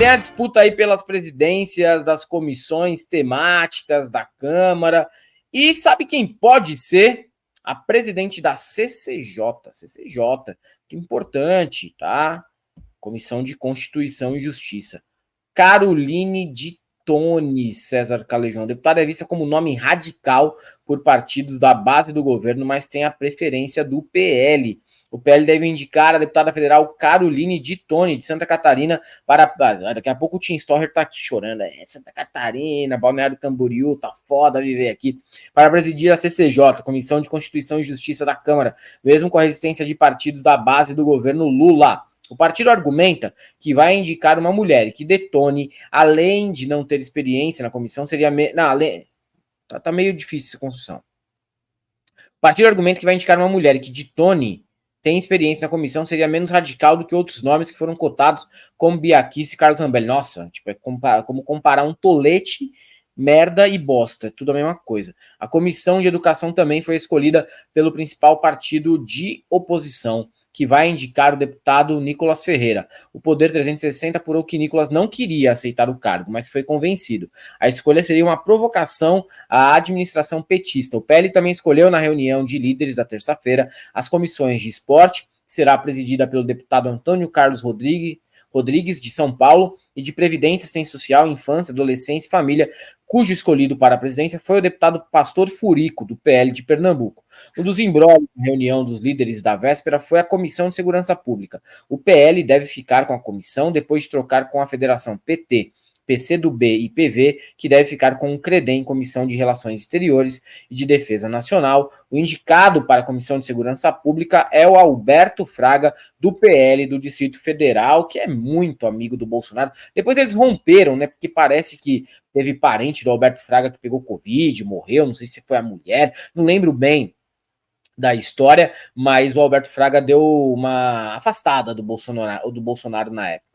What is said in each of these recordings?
tem a disputa aí pelas presidências das comissões temáticas da Câmara. E sabe quem pode ser? A presidente da CCJ. CCJ, que importante, tá? Comissão de Constituição e Justiça. Caroline de Tone, César Calejão. Deputada é vista como nome radical por partidos da base do governo, mas tem a preferência do PL. O PL deve indicar a deputada federal Caroline de Tone, de Santa Catarina, para... Daqui a pouco o Tim Storer tá aqui chorando. Santa Catarina, Balneário Camboriú, tá foda viver aqui. Para presidir a CCJ, Comissão de Constituição e Justiça da Câmara, mesmo com a resistência de partidos da base do governo Lula. O partido argumenta que vai indicar uma mulher e que de Tone, além de não ter experiência na comissão, seria... Tá meio difícil essa construção. O partido argumenta que vai indicar uma mulher e que de Tone tem experiência na comissão, seria menos radical do que outros nomes que foram cotados, como Biaquice e Carlos Zambelli. Nossa, tipo, é como comparar um tolete, merda e bosta, é tudo a mesma coisa. A comissão de educação também foi escolhida pelo principal partido de oposição, que vai indicar o deputado Nicolas Ferreira. O Poder 360 apurou que Nicolas não queria aceitar o cargo, mas foi convencido. A escolha seria uma provocação à administração petista. O PL também escolheu na reunião de líderes da terça-feira as comissões de esporte, que será presidida pelo deputado Antônio Carlos Rodrigues, de São Paulo, e de Previdência, Assistência Social, Infância, Adolescência e Família, cujo escolhido para a presidência foi o deputado Pastor Furico, do PL de Pernambuco. Um dos embrólios na reunião dos líderes da véspera foi a Comissão de Segurança Pública. O PL deve ficar com a comissão depois de trocar com a Federação PT, PCdoB e PV, que deve ficar com o CREDEM, Comissão de Relações Exteriores e de Defesa Nacional. O indicado para a Comissão de Segurança Pública é o Alberto Fraga, do PL do Distrito Federal, que é muito amigo do Bolsonaro. Depois eles romperam, né? Porque parece que teve parente do Alberto Fraga que pegou Covid, morreu, não sei se foi a mulher, não lembro bem da história, mas o Alberto Fraga deu uma afastada do Bolsonaro na época.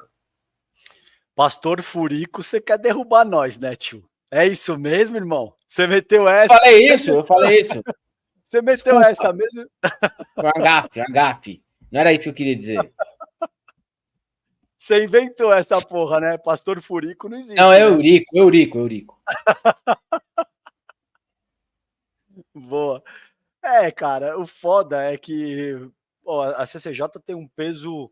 Pastor Furico, você quer derrubar nós, né, tio? É isso mesmo, irmão? Você meteu essa... Eu falei isso. Você meteu essa mesmo? Foi um gafe. Não era isso que eu queria dizer. Você inventou essa porra, né? Pastor Furico não existe. Não, é Eurico. Boa. Cara, o foda é que a CCJ tem um peso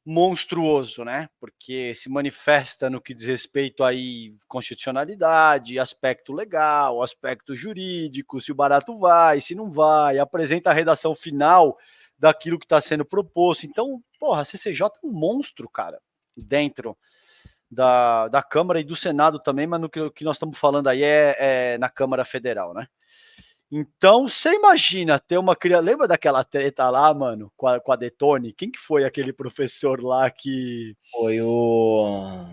monstruoso, né? Porque se manifesta no que diz respeito aí constitucionalidade, aspecto legal, aspecto jurídico, se o barato vai, se não vai, apresenta a redação final daquilo que está sendo proposto. Então, a CCJ é um monstro, cara, dentro da Câmara e do Senado também, mas no que nós estamos falando aí é na Câmara Federal, né? Então, você imagina ter uma criança... Lembra daquela treta lá, mano, com a Detone? Quem que foi aquele professor lá que... Foi o...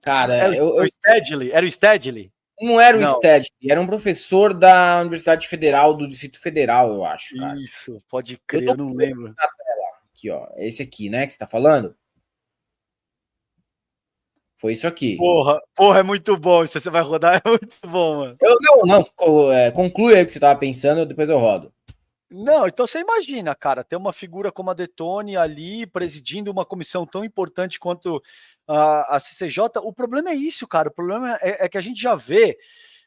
Cara... Era o Stedley? Era o Stedley? Não era o Stedley, era um professor da Universidade Federal, do Distrito Federal, eu acho, cara. Isso, pode crer, eu não lembro. Na tela. Aqui, ó, esse aqui, né, que você tá falando? Foi isso aqui. Porra, é muito bom. Isso você vai rodar, é muito bom, mano. Conclui aí o que você tava pensando, depois eu rodo. Não, então você imagina, cara, ter uma figura como a Detone ali, presidindo uma comissão tão importante quanto a CCJ. O problema é isso, cara. O problema é que a gente já vê...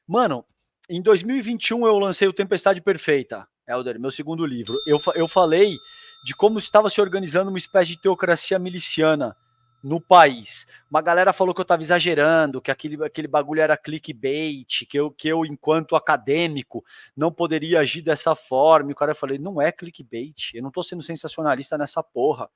Mano, em 2021 eu lancei o Tempestade Perfeita, Helder, meu segundo livro. Eu falei de como estava se organizando uma espécie de teocracia miliciana no país. Uma galera falou que eu estava exagerando, que aquele bagulho era clickbait, que eu, enquanto acadêmico, não poderia agir dessa forma. E o cara falou, não é clickbait, eu não estou sendo sensacionalista nessa porra.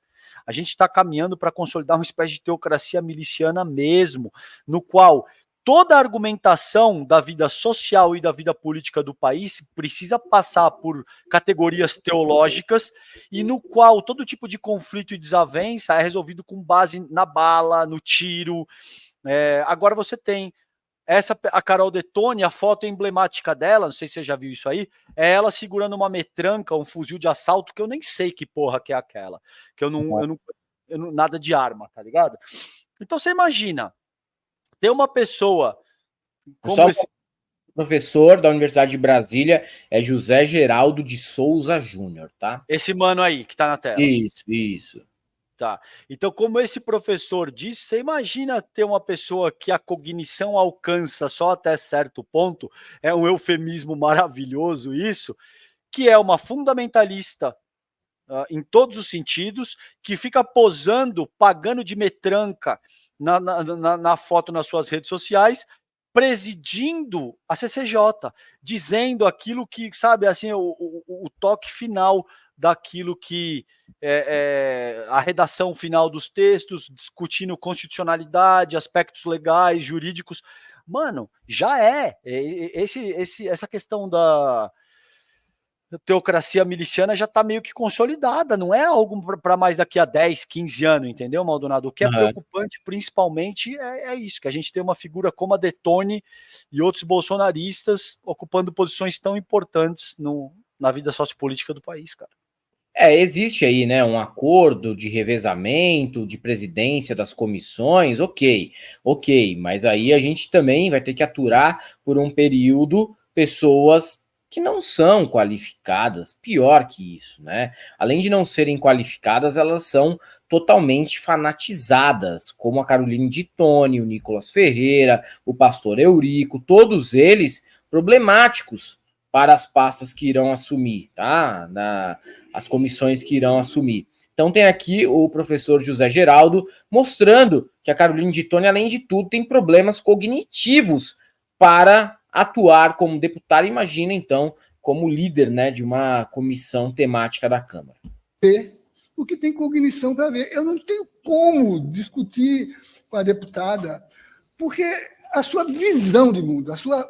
A gente está caminhando para consolidar uma espécie de teocracia miliciana mesmo, no qual toda a argumentação da vida social e da vida política do país precisa passar por categorias teológicas e no qual todo tipo de conflito e desavença é resolvido com base na bala, no tiro. Agora você tem a Carol Detone, a foto emblemática dela, não sei se você já viu isso aí, é ela segurando uma metranca, um fuzil de assalto, que eu nem sei que porra que é aquela, que eu não nada de arma, tá ligado? Então você imagina, ter uma pessoa como esse professor da Universidade de Brasília é José Geraldo de Souza Júnior, tá? Esse mano aí que tá na tela. Isso. Tá. Então, como esse professor disse, você imagina ter uma pessoa que a cognição alcança só até certo ponto, é um eufemismo maravilhoso isso, que é uma fundamentalista em todos os sentidos, que fica posando, pagando de metranca na foto nas suas redes sociais, presidindo a CCJ, dizendo aquilo que, sabe, assim, o toque final daquilo que a redação final dos textos, discutindo constitucionalidade, aspectos legais, jurídicos. Mano, já essa questão da teocracia miliciana já está meio que consolidada, não é algo para mais daqui a 10, 15 anos, entendeu, Maldonado? O que é preocupante, principalmente, é isso, que a gente tem uma figura como a Detone e outros bolsonaristas ocupando posições tão importantes na vida sociopolítica do país, cara. Existe aí, né, um acordo de revezamento, de presidência das comissões, ok, mas aí a gente também vai ter que aturar por um período pessoas que não são qualificadas, pior que isso, né? Além de não serem qualificadas, elas são totalmente fanatizadas, como a Caroline de Tone, o Nicolas Ferreira, o pastor Eurico, todos eles problemáticos para as pastas que irão assumir, tá? As comissões que irão assumir. Então tem aqui o professor José Geraldo mostrando que a Caroline de Tone, além de tudo, tem problemas cognitivos para atuar como deputada. Imagina, então, como líder, né, de uma comissão temática da Câmara. O que tem cognição para ver. Eu não tenho como discutir com a deputada, porque a sua visão de mundo, a sua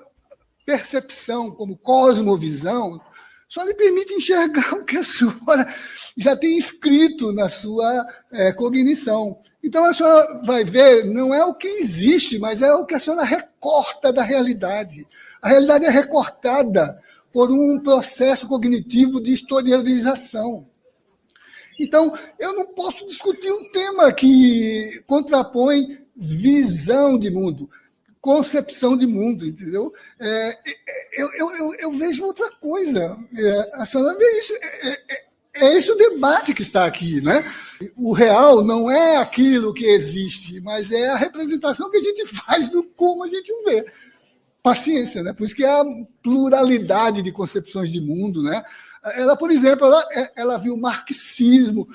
percepção como cosmovisão, só lhe permite enxergar o que a senhora já tem escrito na sua cognição. Então, a senhora vai ver, não é o que existe, mas é o que a senhora recorta da realidade. A realidade é recortada por um processo cognitivo de historialização. Então, eu não posso discutir um tema que contrapõe visão de mundo, concepção de mundo, entendeu? Eu vejo outra coisa. A senhora vê isso. É esse o debate que está aqui, né? O real não é aquilo que existe, mas é a representação que a gente faz do como a gente o vê. Paciência, né? Por isso que há pluralidade de concepções de mundo, né? Ela, por exemplo, ela viu marxismo.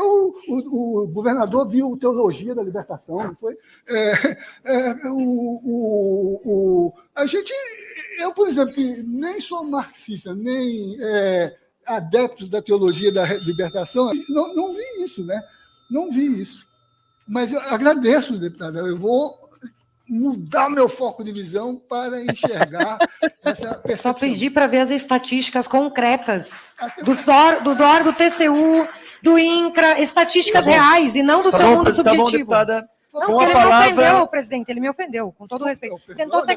O governador viu teologia da libertação, não foi? Eu, por exemplo, que nem sou marxista, nem adepto da teologia da libertação, não vi isso, né? Não vi isso. Mas eu agradeço, deputada. Eu vou mudar meu foco de visão para enxergar essa percepção. Só pedir para ver as estatísticas concretas do DOR, do TCU, do INCRA, estatísticas reais e não do seu mundo subjetivo. Não, com ele a palavra... me ofendeu, presidente, ele me ofendeu, com todo respeito. Tentou ser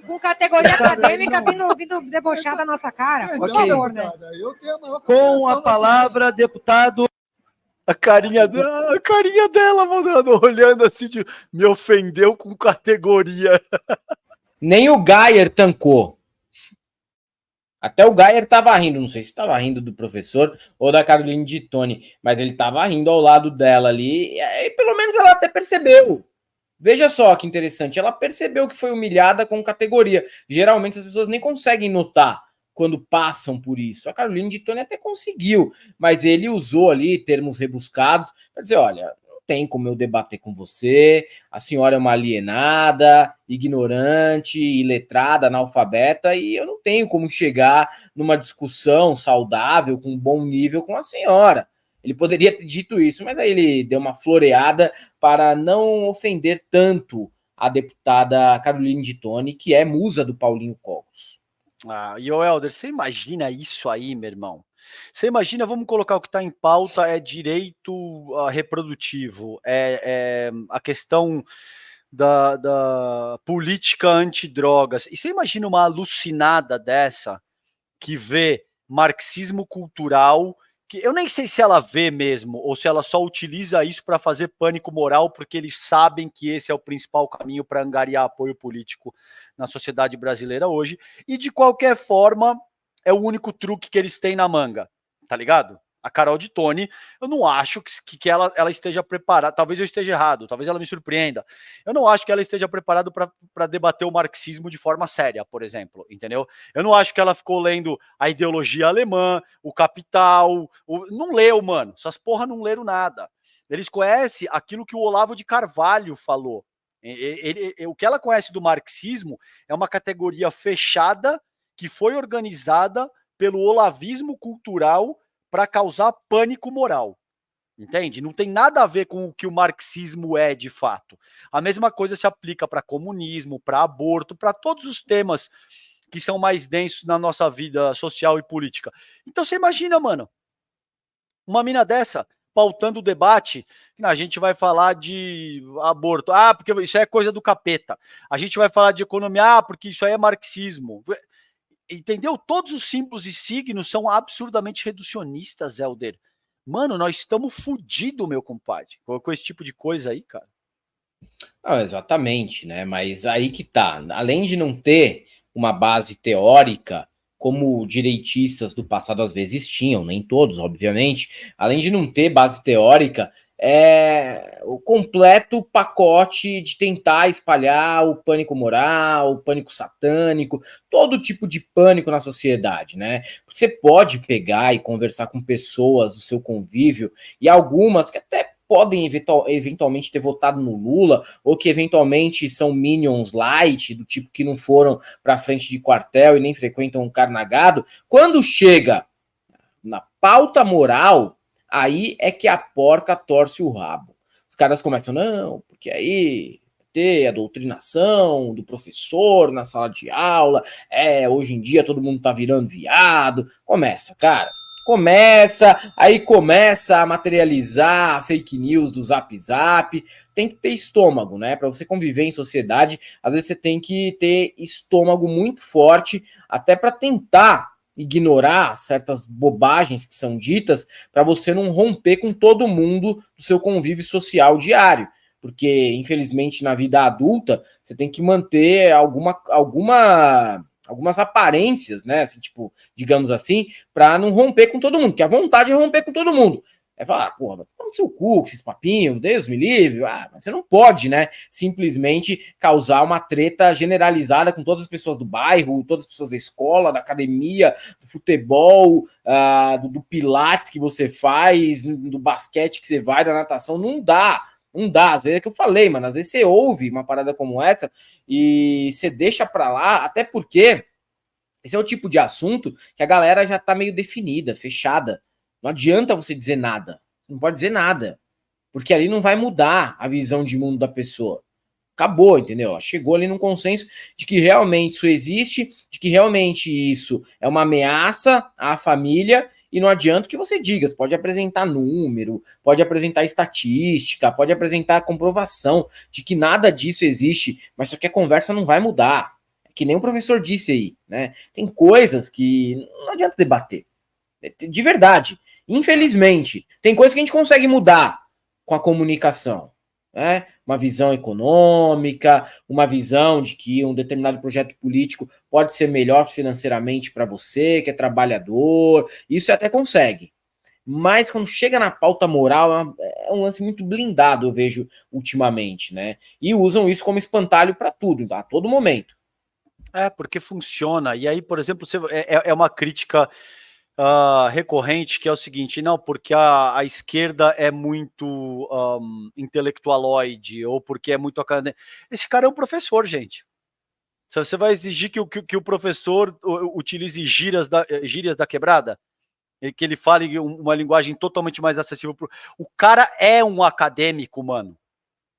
com categoria acadêmica vindo debochar da nossa cara. Por favor, né? Com a palavra, deputado... A carinha dela, mano, olhando assim, me ofendeu com categoria. Nem o Gayer tancou. Até o Gayer estava rindo, não sei se estava rindo do professor ou da Caroline de Tone, mas ele estava rindo ao lado dela ali, e pelo menos ela até percebeu. Veja só que interessante, ela percebeu que foi humilhada com categoria. Geralmente as pessoas nem conseguem notar quando passam por isso. A Caroline de Tone até conseguiu, mas ele usou ali termos rebuscados para dizer, olha, não tem como eu debater com você, a senhora é uma alienada, ignorante, iletrada, analfabeta, e eu não tenho como chegar numa discussão saudável, com um bom nível com a senhora. Ele poderia ter dito isso, mas aí ele deu uma floreada para não ofender tanto a deputada Caroline de Tone, que é musa do Paulinho Cogos. E o Helder, você imagina isso aí, meu irmão? Você imagina, vamos colocar o que está em pauta, é direito reprodutivo, a questão da política antidrogas. E você imagina uma alucinada dessa que vê marxismo cultural, que eu nem sei se ela vê mesmo, ou se ela só utiliza isso para fazer pânico moral, porque eles sabem que esse é o principal caminho para angariar apoio político na sociedade brasileira hoje, e de qualquer forma é o único truque que eles têm na manga, tá ligado? A Carol de Toni, eu não acho que ela esteja preparada, talvez eu esteja errado, talvez ela me surpreenda. Eu não acho que ela esteja preparada para debater o marxismo de forma séria, por exemplo, entendeu? Eu não acho que ela ficou lendo a ideologia alemã, o Capital, não leu, mano. Essas porra não leram nada. Eles conhecem aquilo que o Olavo de Carvalho falou. O que ela conhece do marxismo é uma categoria fechada que foi organizada pelo olavismo cultural para causar pânico moral, entende? Não tem nada a ver com o que o marxismo é de fato. A mesma coisa se aplica para comunismo, para aborto, para todos os temas que são mais densos na nossa vida social e política. Então você imagina, mano, uma mina dessa pautando o debate, a gente vai falar de aborto, porque isso é coisa do capeta. A gente vai falar de economia, porque isso aí é marxismo. Entendeu? Todos os símbolos e signos são absurdamente reducionistas, Helder. Mano, nós estamos fodidos, meu compadre, com esse tipo de coisa aí, cara. Exatamente, né? Mas aí que tá. Além de não ter uma base teórica, como direitistas do passado às vezes tinham, nem todos, obviamente, além de não ter base teórica, é o completo pacote de tentar espalhar o pânico moral, o pânico satânico, todo tipo de pânico na sociedade, né? Você pode pegar e conversar com pessoas do seu convívio, e algumas que até podem eventualmente ter votado no Lula, ou que eventualmente são minions light, do tipo que não foram para frente de quartel e nem frequentam um carnagado, quando chega na pauta moral, aí é que a porca torce o rabo. Os caras começam, não, porque aí ter a doutrinação do professor na sala de aula, hoje em dia todo mundo tá virando viado. Começa a materializar a fake news do Zap Zap. Tem que ter estômago, né? Para você conviver em sociedade, às vezes você tem que ter estômago muito forte, até para tentar ignorar certas bobagens que são ditas, para você não romper com todo mundo do seu convívio social diário. Porque, infelizmente, na vida adulta, você tem que manter algumas aparências, né? Assim, tipo, digamos assim, para não romper com todo mundo, porque a vontade é romper com todo mundo. É falar, porra, toma no seu cu, esses papinhos, Deus me livre. Mas você não pode, né? Simplesmente causar uma treta generalizada com todas as pessoas do bairro, todas as pessoas da escola, da academia, do futebol, do pilates que você faz, do basquete que você vai, da natação. Não dá. Não dá, às vezes é que eu falei, mano, às vezes você ouve uma parada como essa e você deixa pra lá, até porque esse é o tipo de assunto que a galera já tá meio definida, fechada. Não adianta você dizer nada, não pode dizer nada, porque ali não vai mudar a visão de mundo da pessoa. Acabou, entendeu? Ela chegou ali num consenso de que realmente isso existe, de que realmente isso é uma ameaça à família. E não adianta que você diga, você pode apresentar número, pode apresentar estatística, pode apresentar comprovação de que nada disso existe, mas só que a conversa não vai mudar. É que nem o professor disse aí, né? Tem coisas que não adianta debater. De verdade. Infelizmente, tem coisas que a gente consegue mudar com a comunicação. Né? Uma visão econômica, uma visão de que um determinado projeto político pode ser melhor financeiramente para você, que é trabalhador, isso até consegue. Mas quando chega na pauta moral, é um lance muito blindado, eu vejo ultimamente, né? E usam isso como espantalho para tudo, a todo momento. Porque funciona. E aí, por exemplo, é uma crítica recorrente, que é o seguinte, não, porque a esquerda é muito intelectualoide, ou porque é muito acadêmico. Esse cara é um professor, gente. Se você vai exigir que o professor utilize gírias da quebrada, que ele fale uma linguagem totalmente mais acessível. O cara é um acadêmico, mano.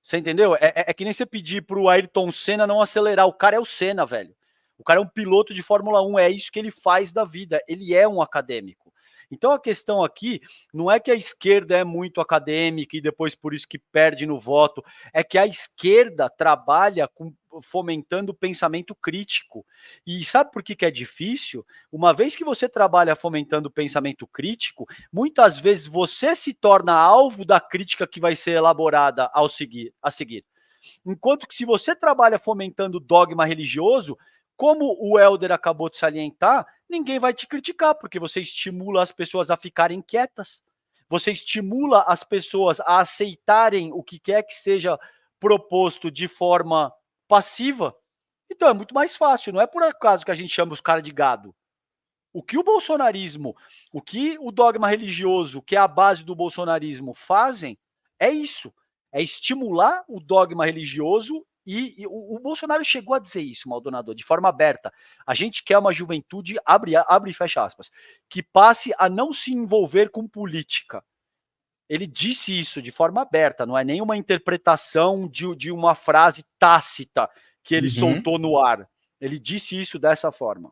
Você entendeu? É que nem você pedir pro Ayrton Senna não acelerar. O cara é o Senna, velho. O cara é um piloto de Fórmula 1, é isso que ele faz da vida, ele é um acadêmico. Então a questão aqui não é que a esquerda é muito acadêmica e depois por isso que perde no voto, é que a esquerda trabalha fomentando o pensamento crítico. E sabe por que é difícil? Uma vez que você trabalha fomentando o pensamento crítico, muitas vezes você se torna alvo da crítica que vai ser elaborada a seguir. Enquanto que se você trabalha fomentando dogma religioso, como o Helder acabou de salientar, ninguém vai te criticar, porque você estimula as pessoas a ficarem quietas, você estimula as pessoas a aceitarem o que quer que seja proposto de forma passiva. Então é muito mais fácil, não é por acaso que a gente chama os caras de gado. O que o bolsonarismo, o que o dogma religioso, que é a base do bolsonarismo, fazem é isso, é estimular o dogma religioso. E o Bolsonaro chegou a dizer isso, Maldonado, de forma aberta. A gente quer uma juventude, abre e fecha aspas, que passe a não se envolver com política. Ele disse isso de forma aberta, não é nenhuma interpretação de uma frase tácita que ele soltou no ar. Ele disse isso dessa forma.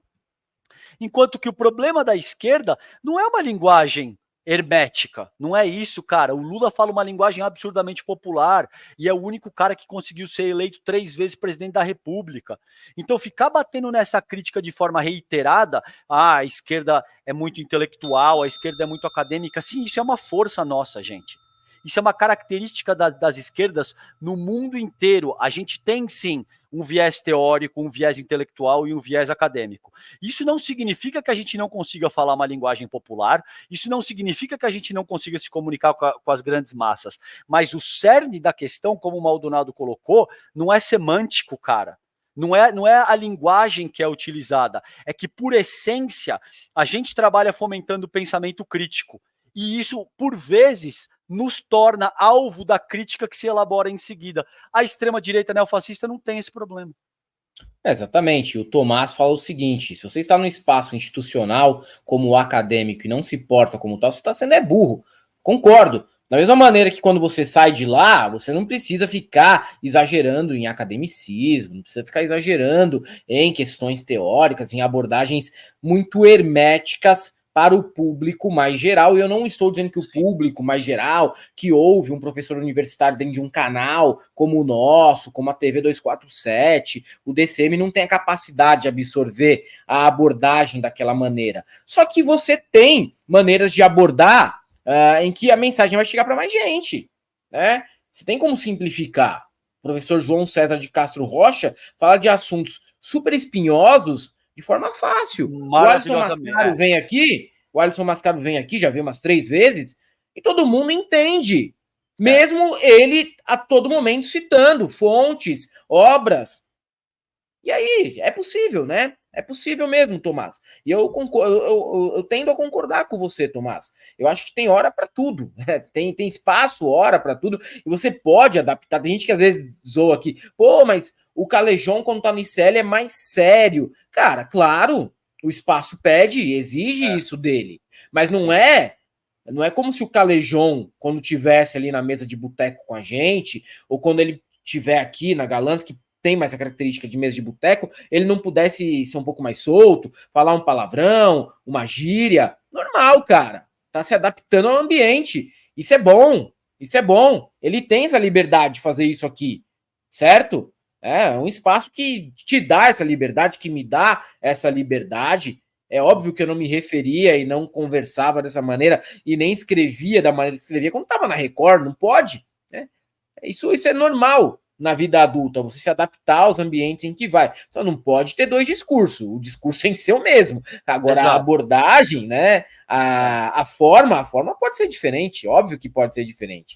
Enquanto que o problema da esquerda não é uma linguagem hermética, não é isso, cara. O Lula fala uma linguagem absurdamente popular e é o único cara que conseguiu ser eleito 3 vezes presidente da República. Então ficar batendo nessa crítica de forma reiterada, a esquerda é muito intelectual, a esquerda é muito acadêmica, sim, isso é uma força nossa, gente. Isso é uma característica das esquerdas no mundo inteiro. A gente tem, sim, um viés teórico, um viés intelectual e um viés acadêmico. Isso não significa que a gente não consiga falar uma linguagem popular, isso não significa que a gente não consiga se comunicar com as grandes massas. Mas o cerne da questão, como o Maldonado colocou, não é semântico, cara. Não é a linguagem que é utilizada. É que, por essência, a gente trabalha fomentando o pensamento crítico. E isso, por vezes, nos torna alvo da crítica que se elabora em seguida. A extrema-direita neofascista não tem esse problema. Exatamente. O Tomás fala o seguinte: se você está num espaço institucional como o acadêmico e não se porta como tal, você está sendo burro. Concordo. Da mesma maneira que quando você sai de lá, você não precisa ficar exagerando em academicismo, não precisa ficar exagerando em questões teóricas, em abordagens muito herméticas para o público mais geral. E eu não estou dizendo que o público mais geral, que ouve um professor universitário dentro de um canal como o nosso, como a TV 247, o DCM, não tem a capacidade de absorver a abordagem daquela maneira. Só que você tem maneiras de abordar em que a mensagem vai chegar para mais gente, né? Você tem como simplificar. O professor João César de Castro Rocha fala de assuntos super espinhosos de forma fácil. O Alisson Mascaro vem aqui, já veio umas 3 vezes, e todo mundo entende. Mesmo ele a todo momento citando fontes, obras. E aí, é possível, né? É possível mesmo, Tomás. E eu tendo a concordar com você, Tomás. Eu acho que tem hora para tudo. Né? Tem espaço, hora para tudo. E você pode adaptar. Tem gente que às vezes zoa aqui. Pô, mas o Calejão, quando tá no ICL, é mais sério. Cara, claro, o espaço pede, exige isso dele. Mas não é como se o Calejão, quando tivesse ali na mesa de boteco com a gente, ou quando ele estiver aqui na Galãs, que tem mais a característica de mesa de boteco, ele não pudesse ser um pouco mais solto, falar um palavrão, uma gíria. Normal, cara. Tá se adaptando ao ambiente. Isso é bom. Isso é bom. Ele tem essa liberdade de fazer isso aqui. Certo? É um espaço que te dá essa liberdade, que me dá essa liberdade. É óbvio que eu não me referia e não conversava dessa maneira e nem escrevia da maneira que escrevia quando estava na Record. Não pode. Né? Isso é normal na vida adulta, você se adaptar aos ambientes em que vai. Só não pode ter 2 discursos. O discurso tem que ser o mesmo. Agora, a abordagem, né? A forma pode ser diferente. Óbvio que pode ser diferente.